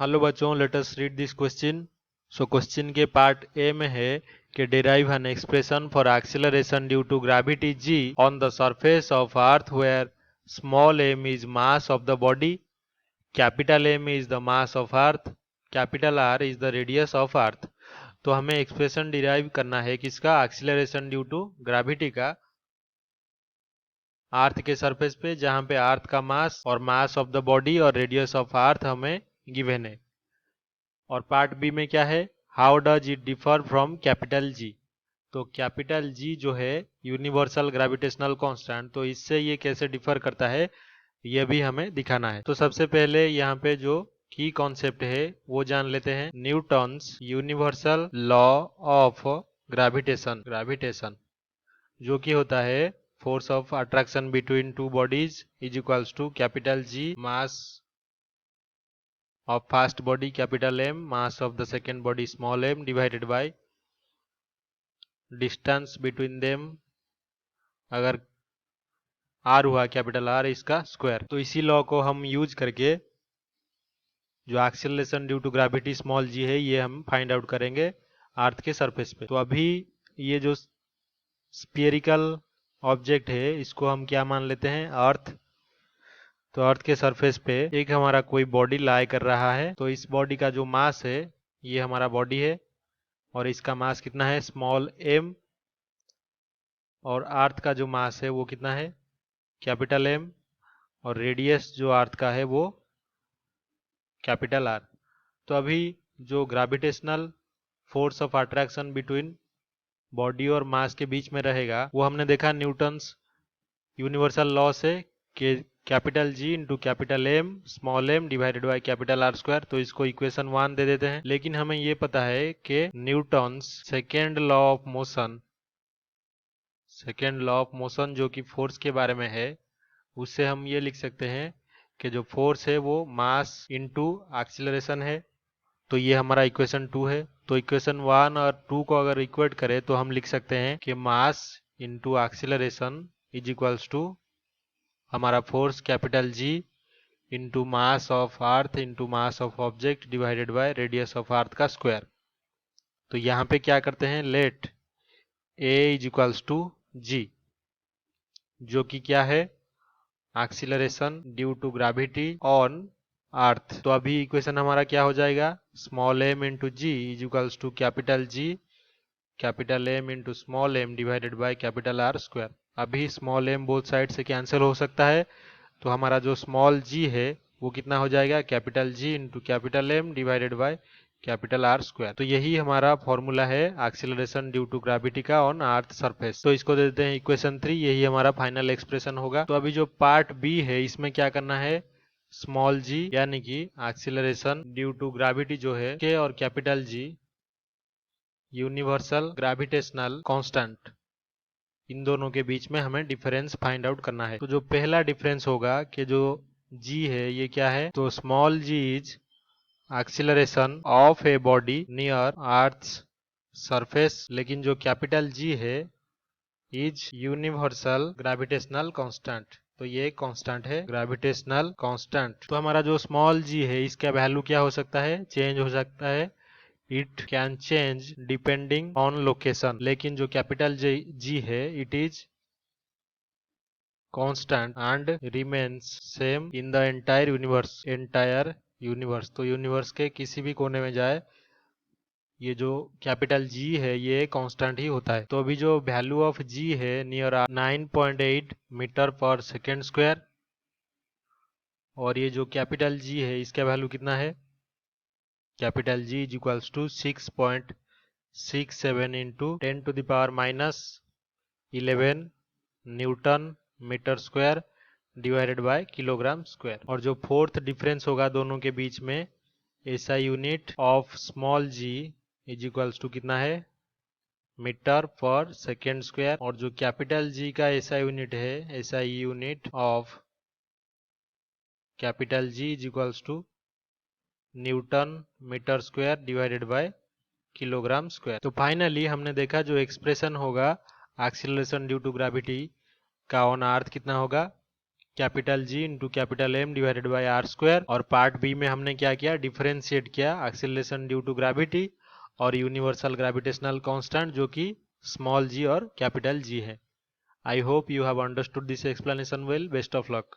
Hello बच्चों, let us read this question. So question के part A में है कि derive an expression for acceleration due to gravity g on the surface of earth where small m is mass of the body, capital M is the mass of earth, capital R is the radius of earth. तो हमें expression derive करना है किसका? Acceleration due to gravity का अर्थ के surface पे, जहां पे अर्थ का मास और मास ऑफ द बॉडी और रेडियस ऑफ अर्थ हमें गिवन है। और पार्ट बी में क्या है? How does it differ from capital G. तो कैपिटल जी जो है यूनिवर्सल ग्रेविटेशनल कांस्टेंट, तो इससे ये कैसे डिफर करता है ये भी हमें दिखाना है। तो सबसे पहले यहाँ पे जो की कॉन्सेप्ट है वो जान लेते हैं। Newton's universal law of gravitation जो कि होता है force of attraction between two bodies is equals to capital G mass of first body capital M, mass of the second body small m, divided by distance between them, अगर r हुआ capital R, इसका square. तो इसी law को हम use करके जो acceleration due to gravity small g है ये हम फाइंड आउट करेंगे अर्थ के सरफेस पे। तो अभी ये जो स्फीयरिकल ऑब्जेक्ट है इसको हम क्या मान लेते हैं? अर्थ। तो अर्थ के सरफेस पे एक हमारा कोई बॉडी लाई कर रहा है। तो इस बॉडी का जो मास है ये हमारा बॉडी है और इसका मास कितना है? Small m। और अर्थ का जो मास है वो कितना है? Capital M। और रेडियस जो अर्थ का है वो कैपिटल R। तो अभी जो gravitational force of attraction between body और मास के बीच में रहेगा वो हमने देखा न्यूटन्स यूनिवर्सल लॉ से कि capital G into capital M small m divided by capital R square. तो इसको इक्वेशन 1 दे देते हैं। लेकिन हमें ये पता है कि Newton's second law of motion जो कि फोर्स के बारे में है, उससे हम ये लिख सकते हैं कि जो फोर्स है वो मास इनटू एक्सीलरेशन है। तो ये हमारा इक्वेशन 2 है। तो इक्वेशन 1 और 2 को अगर इक्वेट करें तो हम लिख सकते हैं कि mass into acceleration is equals to हमारा force capital G into mass of earth into mass of object divided by radius of earth का स्क्वायर। तो यहाँ पे क्या करते हैं? Let A is equals to G, जो कि क्या है? Acceleration due to gravity on earth. तो अभी इक्वेशन हमारा क्या हो जाएगा? Small m into G is equals to capital M into small m divided by capital R square. अभी स्मॉल m बोथ साइड से कैंसिल हो सकता है, तो हमारा जो स्मॉल g है वो कितना हो जाएगा? Capital G into capital M divided by capital R square. तो यही हमारा फॉर्मूला है एक्सीलरेशन ड्यू टू ग्रेविटी का ऑन अर्थ सरफेस। तो इसको दे देते हैं इक्वेशन 3, यही हमारा फाइनल एक्सप्रेशन होगा। तो अभी जो पार्ट बी है इसमें क्या करना है? स्मॉल g यानी कि एक्सीलरेशन ड्यू टू ग्रेविटी जो है के और capital G universal gravitational constant, इन दोनों के बीच में हमें डिफरेंस फाइंड आउट करना है। तो जो पहला डिफरेंस होगा कि जो g है ये क्या है? तो small g is acceleration of a body near earth's surface, लेकिन जो कैपिटल G है इज यूनिवर्सल ग्रेविटेशनल कांस्टेंट। तो ये कांस्टेंट है, ग्रेविटेशनल कांस्टेंट। तो हमारा जो स्मॉल g है इसका वैल्यू क्या हो सकता है? चेंज हो सकता है। It can change depending on location. लेकिन जो कैपिटल G है it is constant and remains same in the entire universe. तो यूनिवर्स के किसी भी कोने में जाए ये जो कैपिटल G है ये कांस्टेंट ही होता है। तो अभी जो वैल्यू ऑफ G है near 9.8 metre per second square, और ये जो कैपिटल G है इसका वैल्यू कितना है? Capital G is equals to 6.67 into 10 to the power minus 11 newton metre square divided by kilogram square. और जो फोर्थ डिफरेंस होगा दोनों के बीच में, SI unit of small g is equals to कितना है? Metre per second square. और जो कैपिटल G का SI यूनिट है, SI unit of capital G is equals to newton metre square divided by kilogram square. तो finally हमने देखा जो एक्सप्रेशन होगा एक्सीलरेशन ड्यू टू ग्रेविटी का ऑन अर्थ कितना होगा? Capital G into capital M divided by R square. और part B में हमने क्या किया, डिफरेंशिएट किया एक्सीलरेशन ड्यू टू ग्रेविटी और यूनिवर्सल ग्रेविटेशनल कांस्टेंट जो कि स्मॉल जी और कैपिटल जी है। I hope you have understood this explanation well. Best of luck.